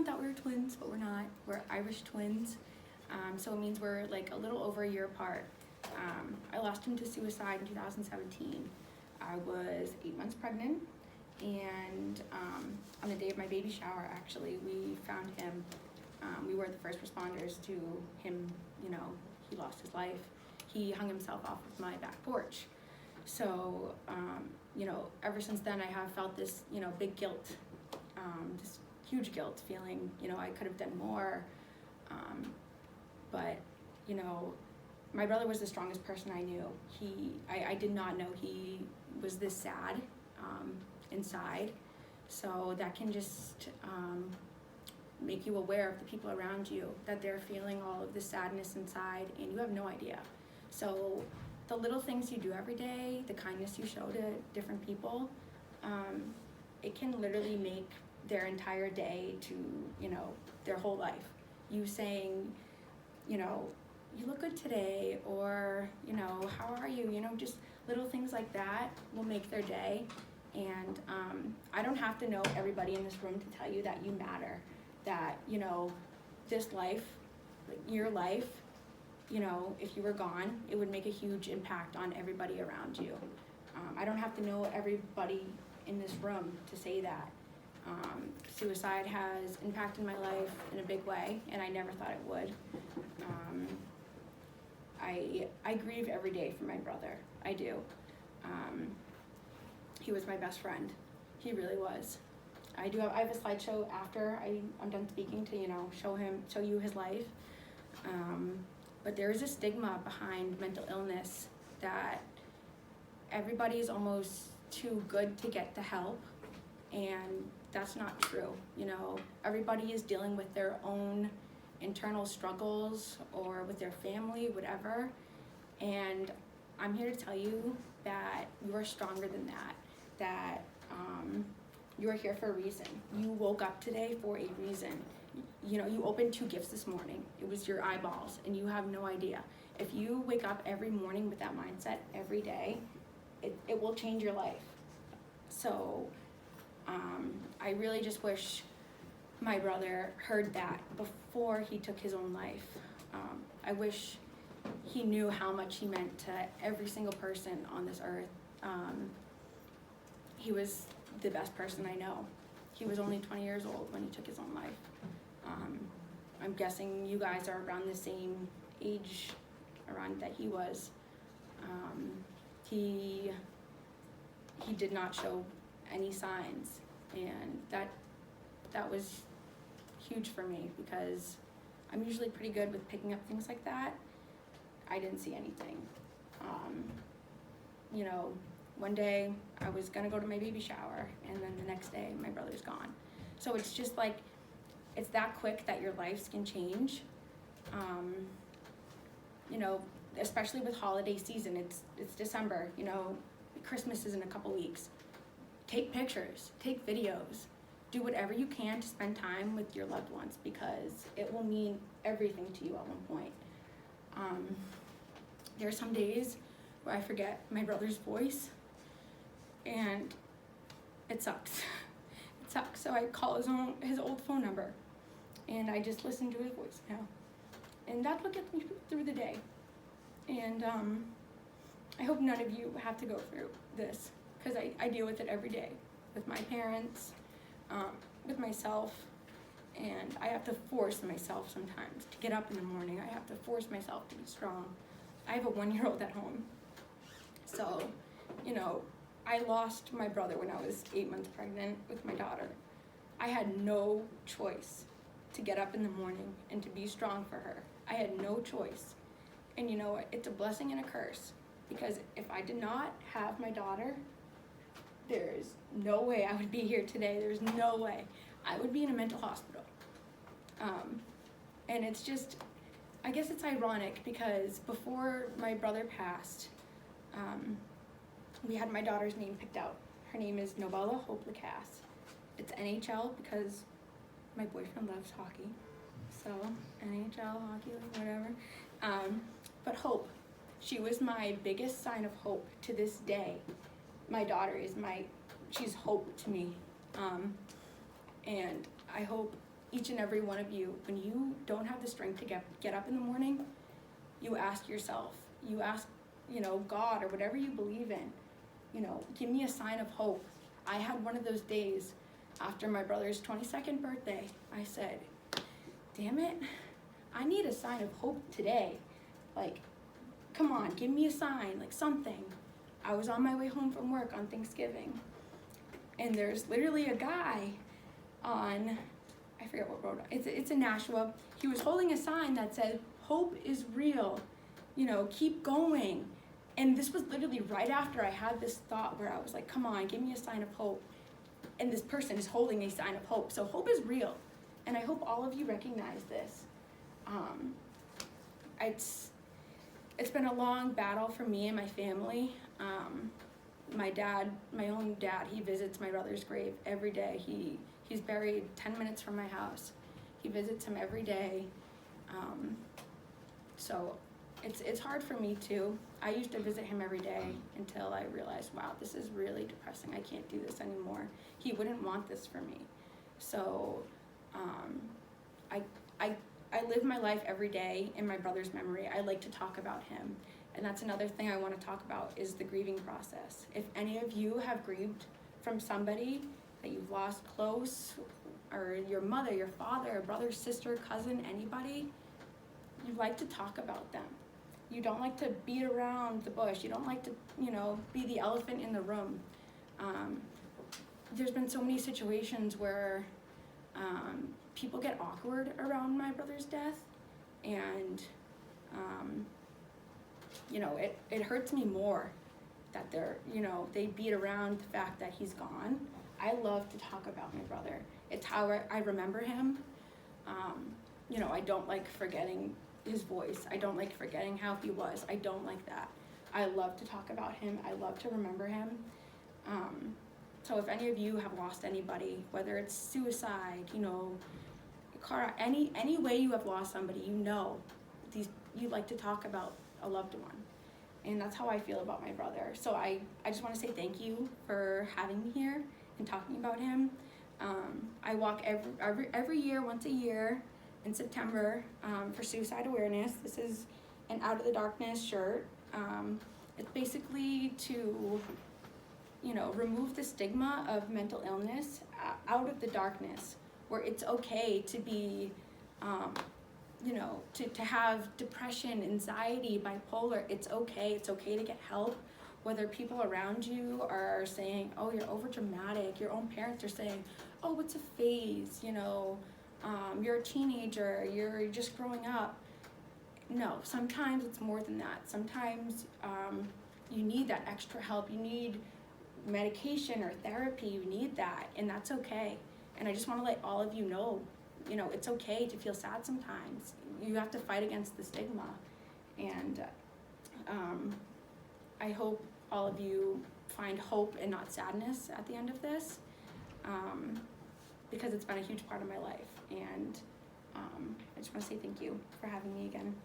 thought we were twins, but we're not. We're Irish twins. So it means we're like a little over a year apart. I lost him to suicide in 2017. I was 8 months pregnant, and on the day of my baby shower, actually, we found him. We were the first responders to him, you know, he lost his life. He hung himself off of my back porch. So, you know, ever since then I have felt this, you know, big guilt, this huge guilt feeling, you know, I could have done more. But, you know, my brother was the strongest person I knew. I did not know he was this sad inside. So that can just make you aware of the people around you, that they're feeling all of the sadness inside and you have no idea. So the little things you do every day, the kindness you show to different people, it can literally make their entire day to, you know, their whole life. You saying, you know, you look good today, or, you know, how are you? You know, just little things like that will make their day. And I don't have to know everybody in this room to tell you that you matter, that, you know, this life, your life, you know, if you were gone, it would make a huge impact on everybody around you. I don't have to know everybody in this room to say that. Suicide has impacted my life in a big way, and I never thought it would. I grieve every day for my brother. I do. He was my best friend. He really was. I have a slideshow after I'm done speaking to, you know, show you his life. But there is a stigma behind mental illness that everybody is almost too good to get the help, and that's not true. You know, everybody is dealing with their own internal struggles or with their family, whatever. And I'm here to tell you that you are stronger than that, that you are here for a reason. You woke up today for a reason. You know, you opened 2 gifts this morning. It was your eyeballs, and you have no idea. If you wake up every morning with that mindset every day, it will change your life. So I really just wish my brother heard that before he took his own life. I wish he knew how much he meant to every single person on this earth. He was the best person I know. He was only 20 years old when he took his own life. I'm guessing you guys are around the same age around that he was. He did not show any signs, and that was huge for me because I'm usually pretty good with picking up things like that. I didn't see anything. You know, one day I was gonna go to my baby shower, and then the next day my brother's gone. So it's just like, it's that quick that your lives can change. You know, especially with holiday season, it's December, you know, Christmas is in a couple weeks. Take pictures, take videos, do whatever you can to spend time with your loved ones, because it will mean everything to you at one point. There are some days where I forget my brother's voice, and it sucks. It sucks. So I call his old phone number, and I just listen to his voice now. And that's what gets me through the day. And I hope none of you have to go through this, because I deal with it every day with my parents, with myself, and I have to force myself sometimes to get up in the morning. I have to force myself to be strong. I have a 1-year-old at home. So, you know, I lost my brother when I was 8 months pregnant with my daughter. I had no choice to get up in the morning and to be strong for her. I had no choice. And you know what? It's a blessing and a curse, because if I did not have my daughter, there's no way I would be here today. There's no way. I would be in a mental hospital. And it's just, I guess it's ironic, because before my brother passed, we had my daughter's name picked out. Her name is Novella Hope Lacasse. It's NHL because my boyfriend loves hockey. So NHL, hockey, whatever. But Hope, she was my biggest sign of hope to this day. My daughter is she's hope to me. And I hope each and every one of you, when you don't have the strength to get up in the morning, you ask yourself, you ask, God or whatever you believe in, give me a sign of hope. I had one of those days after my brother's 22nd birthday. I said, damn it, I need a sign of hope today. Like, come on, give me a sign, like something. I was on my way home from work on Thanksgiving, and there's literally a guy on, I forget what road, it's in Nashua. He was holding a sign that said, hope is real, keep going. And this was literally right after I had this thought where I was like, come on, give me a sign of hope. And this person is holding a sign of hope. So hope is real. And I hope all of you recognize this. It's been a long battle for me and my family. My own dad, he visits my brother's grave every day. He's buried 10 minutes from my house. He visits him every day. So it's hard for me too. I used to visit him every day until I realized, wow, this is really depressing. I can't do this anymore. He wouldn't want this for me. So I live my life every day in my brother's memory. I like to talk about him. And that's another thing I want to talk about is the grieving process. If any of you have grieved from somebody that you've lost close, or your mother, your father, brother, sister, cousin, anybody, you like to talk about them. You don't like to beat around the bush. You don't like to, be the elephant in the room. There's been so many situations where people get awkward around my brother's death, and it hurts me more that they beat around the fact that he's gone. I love to talk about my brother. It's how I remember him. I don't like forgetting his voice. I don't like forgetting how he was. I don't like that. I love to talk about him. I love to remember him. So if any of you have lost anybody, whether it's suicide, car, any way you have lost somebody, you like to talk about a loved one. And that's how I feel about my brother. So I just want to say thank you for having me here and talking about him. I walk every year, once a year in September, for suicide awareness. This is an Out of the Darkness shirt. It's basically to, remove the stigma of mental illness out of the darkness, where it's okay to be, to have depression, anxiety, bipolar. It's okay to get help. Whether people around you are saying, oh, you're over dramatic, your own parents are saying, oh, it's a phase, you're a teenager, you're just growing up. No, sometimes it's more than that. Sometimes you need that extra help. You need medication or therapy. You need that, and that's okay. And I just want to let all of you know, it's okay to feel sad sometimes. You have to fight against the stigma. And I hope all of you find hope and not sadness at the end of this, because it's been a huge part of my life. And I just want to say thank you for having me again.